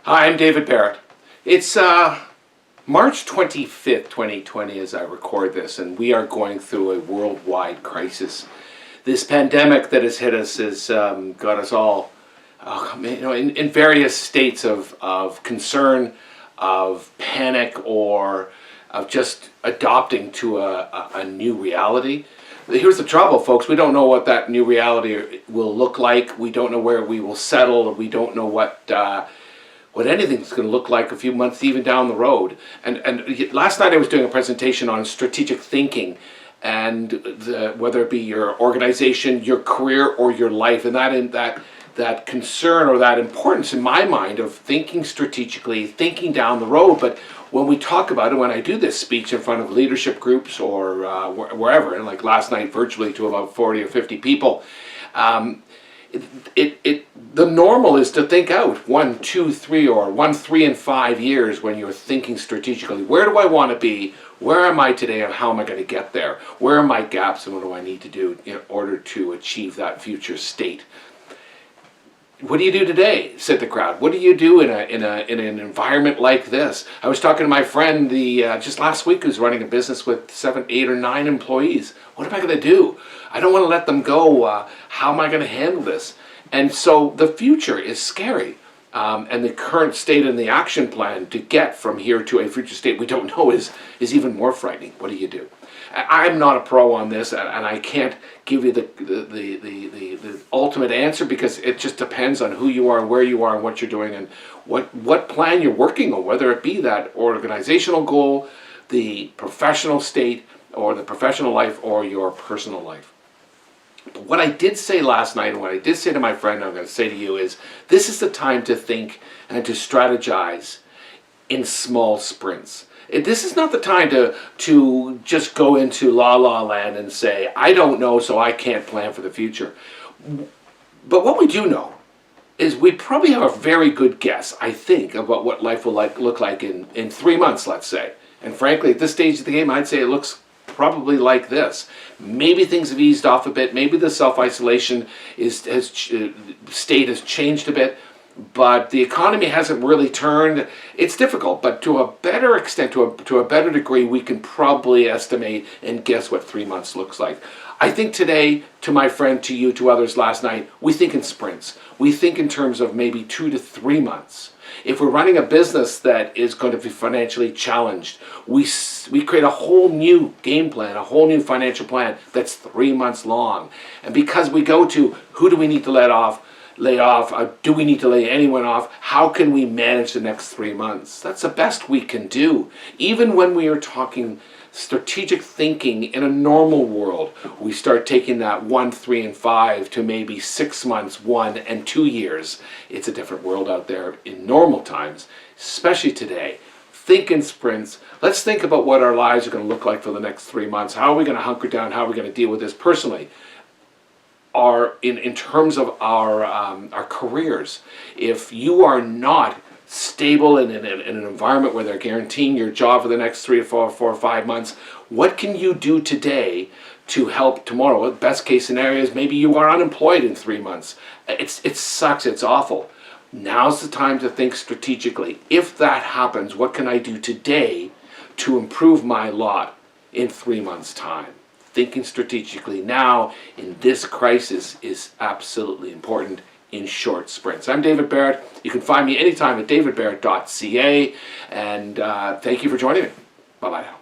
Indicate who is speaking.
Speaker 1: Hi, I'm David Barrett. It's March 25th, 2020 as I record this, and we are going through a worldwide crisis. This pandemic that has hit us has got us all in various states of concern, of panic, or of just adopting to a new reality. Here's the trouble, folks. We don't know what that new reality will look like. We don't know where we will settle. We don't know what anything's going to look like a few months even down the road. And last night I was doing a presentation on strategic thinking, and whether it be your organization, your career, or your life, and that concern or that importance in my mind of thinking strategically, thinking down the road. But when we talk about it, when I do this speech in front of leadership groups or wherever, and like last night virtually to about 40 or 50 people, the normal is to think out 1, 2, 3, or 1, 3, and 5 years when you're thinking strategically. Where do I want to be? Where am I today, and how am I going to get there? Where are my gaps, and what do I need to do in order to achieve that future state? What do you do today? Said the crowd. What do you do in an environment like this? I was talking to my friend just last week who's running a business with 7, 8, or 9 employees. What am I going to do? I don't want to let them go. How am I going to handle this? And so the future is scary. And the current state and the action plan to get from here to a future state we don't know is even more frightening. What do you do? I'm not a pro on this, and I can't give you the ultimate answer, because it just depends on who you are, where you are, and what you're doing, and what plan you're working on, whether it be that organizational goal, the professional state, or the professional life, or your personal life. But what I did say last night, and what I did say to my friend, I'm going to say to you, is this is the time to think and to strategize in small sprints. This is not the time to just go into la land and say, I don't know, so I can't plan for the future. But what we do know is we probably have a very good guess, I think, about what life will look like in 3 months, let's say. And frankly, at this stage of the game, I'd say it looks probably like this. Maybe things have eased off a bit. Maybe the self-isolation state has changed a bit. But the economy hasn't really turned. It's difficult, but to a better extent, to a better degree, we can probably estimate and guess what 3 months looks like. I think today, to my friend, to you, to others last night, we think in sprints. We think in terms of maybe 2 to 3 months. If we're running a business that is going to be financially challenged, we create a whole new game plan, a whole new financial plan that's 3 months long. And because we go to who do we need to lay off, do we need to lay anyone off? How can we manage the next 3 months? That's the best we can do. Even when we are talking strategic thinking in a normal world, we start taking that 1, 3, and 5 to maybe 6 months, 1 and 2 years. It's a different world out there in normal times, especially today. Think in sprints. Let's think about what our lives are going to look like for the next 3 months. How are we going to hunker down? How are we going to deal with this personally? In terms of our careers, if you are not stable in an environment where they're guaranteeing your job for the next 3 or 4 or 5 months, what can you do today to help tomorrow? The best case scenario is maybe you are unemployed in 3 months. It sucks. It's awful. Now's the time to think strategically. If that happens, what can I do today to improve my lot in 3 months' time? Thinking strategically now in this crisis is absolutely important in short sprints. I'm David Barrett. You can find me anytime at davidbarrett.ca, and thank you for joining me. Bye-bye now.